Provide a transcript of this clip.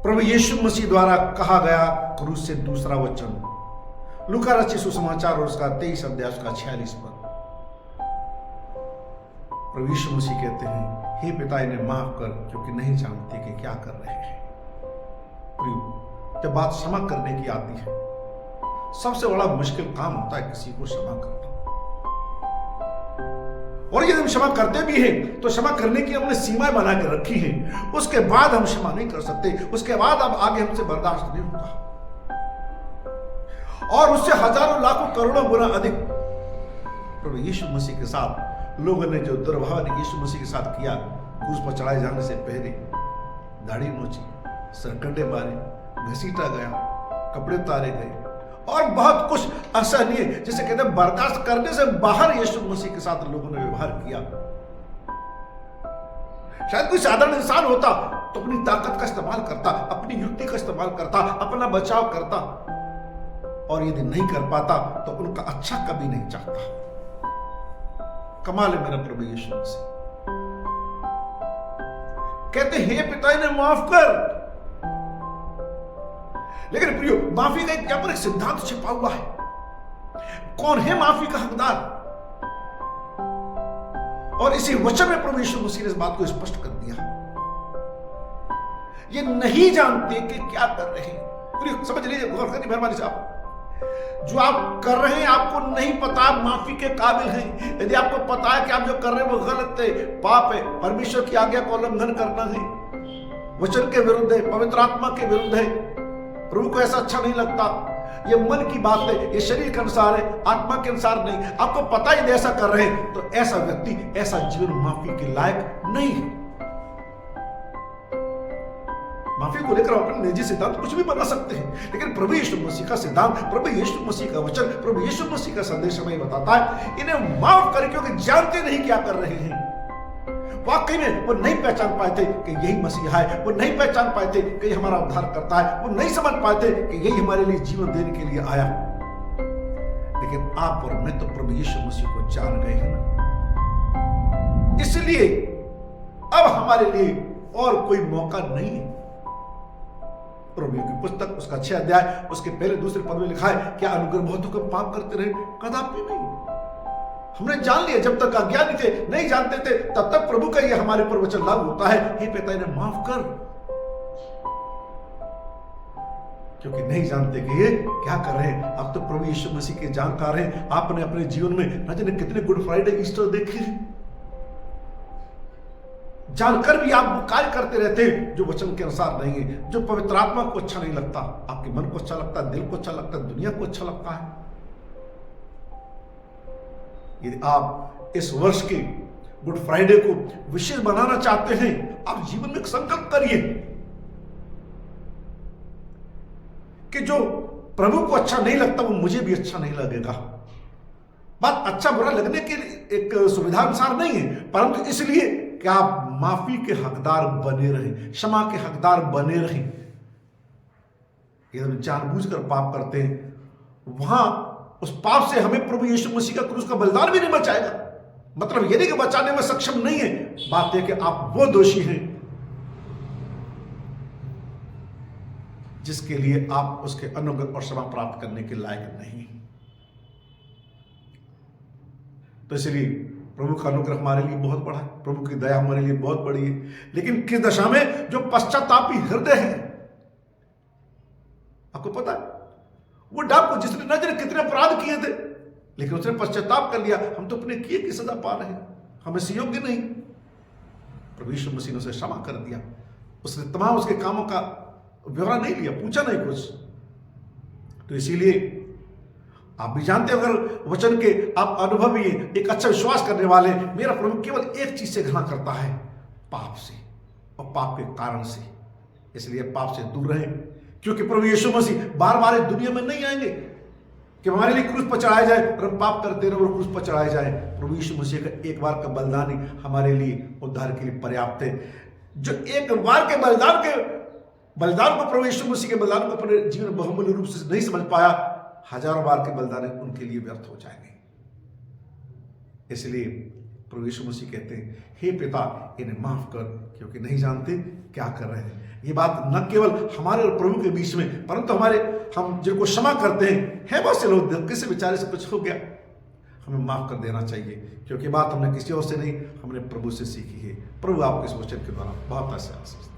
प्रभु यीशु मसीह द्वारा कहा गया क्रूस से दूसरा वचन, लूका रचित सुसमाचार और उसका 23 अध्याय उसका 46 पद। प्रभु यीशु मसीह कहते हैं, हे पिता इन्हें माफ कर क्योंकि नहीं जानते कि क्या कर रहे हैं। प्रिय, जब बात क्षमा करने की आती है, सबसे बड़ा मुश्किल काम होता है किसी को क्षमा करना। और यदि हम क्षमा करते भी हैं तो क्षमा करने की हमने सीमाएं बना के रखी हैं, उसके बाद हम क्षमा नहीं कर सकते, उसके बाद अब आगे हमसे बर्दाश्त नहीं होगा। और उससे हजारों लाखों करोड़ों गुना अधिक प्रभु यीशु मसीह के साथ लोगों ने जो दुर्भाव यीशु मसीह के साथ किया, क्रूस पर चढ़ाए जाने से पहले दाढ़ी नोची, सरकंडे मारे, घसीटा गया, कपड़े उतारे गए और बहुत कुछ असहनीय, जिसे कहते हैं बर्दाश्त करने से बाहर यीशु मसीह के साथ लोगों ने व्यवहार किया। शायद कोई साधारण इंसान होता तो अपनी ताकत का इस्तेमाल करता, अपनी युक्ति का इस्तेमाल करता, अपना बचाव करता, और यदि नहीं कर पाता तो उनका अच्छा कभी नहीं चाहता। कमाल है मेरा प्रभु यीशु मसीह। कहते हे पिता इन्हें माफ कर। लेकिन प्रियो, माफी का क्या पर एक सिद्धांत छिपा हुआ है। कौन है माफी का हकदार? और इसी वचन में प्रभु यीशु मसीह ने इस बात को स्पष्ट कर दिया। ये नहीं जानते कि क्या कर रहे हैं। प्रियो समझ लीजिए, गौर करिए मेहरबानी से। आप जो आप कर रहे हैं आपको नहीं पता आप माफी के काबिल हैं। यदि आपको पता है कि आप जो कर रहे हैं वो गलत है, पाप है, परमेश्वर की आज्ञा को उल्लंघन करना है, वचन के विरुद्ध है, पवित्र आत्मा के विरुद्ध है, प्रभु को ऐसा अच्छा नहीं लगता, ये मन की बात है, ये शरीर के अनुसार है, आत्मा के अनुसार नहीं, आपको पता ही ऐसा कर रहे हैं, तो ऐसा व्यक्ति, ऐसा जीवन माफी के लायक नहीं है। माफी को लेकर अपने निजी सिद्धांत कुछ भी बना सकते हैं, लेकिन प्रभु यीशु मसीह का सिद्धांत, प्रभु यीशु मसीह का वचन, प्रभु यीशु मसीह का संदेश हमें बताता है, इन्हें माफ करें क्योंकि जानते नहीं क्या कर रहे हैं। वाकई में वो नहीं पहचान पाए थे कि यही मसीहा है, वो नहीं पहचान पाए थे कि हमारा उद्धार करता है, वो नहीं समझ पाए थे कि यही हमारे लिए जीवन देने के लिए आया। लेकिन आप और मैं तो प्रभु यीशु मसीह को जान गए हैं ना, इसलिए अब हमारे लिए और कोई मौका नहीं है। रोमियो की पुस्तक उसका 6 अध्याय उसके पहले दूसरे पद में लिखा है, क्या अनुग्रह बहुतों को पाप करते रहे? कदापि नहीं। हमने जान लिया, जब तक अज्ञानी थे, नहीं जानते थे, तब तक प्रभु का ये हमारे पर वचन लागू होता है, हे पिता इन्हें माफ कर, क्योंकि नहीं जानते कि ये क्या कर रहे हैं। अब तो प्रभु यीशु मसीह के जानकार हैं। आपने अपने जीवन में न जाने कितने गुड फ्राइडे, ईस्टर देखे हैं, जानकर भी आप वो कार्य करते रहते हैं जो वचन के अनुसार नहीं है, जो पवित्र आत्मा को अच्छा नहीं लगता, आपके मन को अच्छा लगता है, दिल को अच्छा लगता है, दुनिया को अच्छा लगता है। यदि आप इस वर्ष के गुड फ्राइडे को विशेष बनाना चाहते हैं, आप जीवन में एक संकल्प करिए कि जो प्रभु को अच्छा नहीं लगता वो मुझे भी अच्छा नहीं लगेगा। बात अच्छा बुरा लगने के एक सुविधा अनुसार नहीं है, परंतु इसलिए कि आप माफी के हकदार बने रहें, क्षमा के हकदार बने रहें। यदि हम जानबूझकर पाप करते हैं, वहां उस पाप से हमें प्रभु यीशु मसीह का क्रूस का बलिदान भी नहीं बचाएगा। मतलब ये नहीं कि बचाने में सक्षम नहीं है, बात है कि आप वो दोषी हैं जिसके लिए आप उसके अनुग्रह और क्षमा प्राप्त करने के लायक नहीं। तो इसलिए प्रभु का अनुग्रह हमारे लिए बहुत बड़ा है, प्रभु की दया हमारे लिए बहुत बड़ी है, लेकिन किस दशा में? जो पश्चातापी हृदय है। आपको पता है वो डाकू जिसने न जाने कितने अपराध किए थे, लेकिन उसने पश्चाताप कर लिया, हम तो अपने किए की सजा पा रहे हैं, हम इससे योग्य नहीं। प्रभु यीशु मसीह ने उसे क्षमा कर दिया, उसने तमाम उसके कामों का ब्यौरा नहीं लिया, पूछा नहीं कुछ। तो इसीलिए आप भी जानते हैं, अगर वचन के आप अनुभवी, एक अच्छा विश्वास करने वाले, मेरा प्रभु केवल एक चीज से घृणा करता है, पाप से और पाप के कारण से। इसलिए पाप से दूर रहें, क्योंकि प्रभु यीशु मसीह बार बार इस दुनिया में नहीं आएंगे कि हमारे लिए क्रूस पर चढ़ाया जाए और हम पाप करते रहे और क्रूस पर चढ़ाए जाए। प्रभु यीशु मसीह का एक बार का बलिदान ही हमारे लिए उद्धार के लिए पर्याप्त है। जो एक बार के बलिदान को प्रभु यीशु मसीह के बलिदान को अपने जीवन में बहुमूल्य रूप से नहीं समझ पाया, हजारों बार के बलिदान उनके लिए व्यर्थ हो जाएंगे। इसलिए प्रभु यीशु मसीह कहते हैं, हे पिता इन्हें माफ कर, क्योंकि नहीं जानते क्या कर रहे हैं। ये बात न केवल हमारे और प्रभु के बीच में, परंतु हम जिनको क्षमा करते हैं बहुत से लोग किसी बेचारे से कुछ हो गया, हमें माफ कर देना चाहिए, क्योंकि बात हमने किसी और से नहीं, हमने प्रभु से सीखी है। प्रभु आपको इस वचन के द्वारा बहुत ऐसे आशीष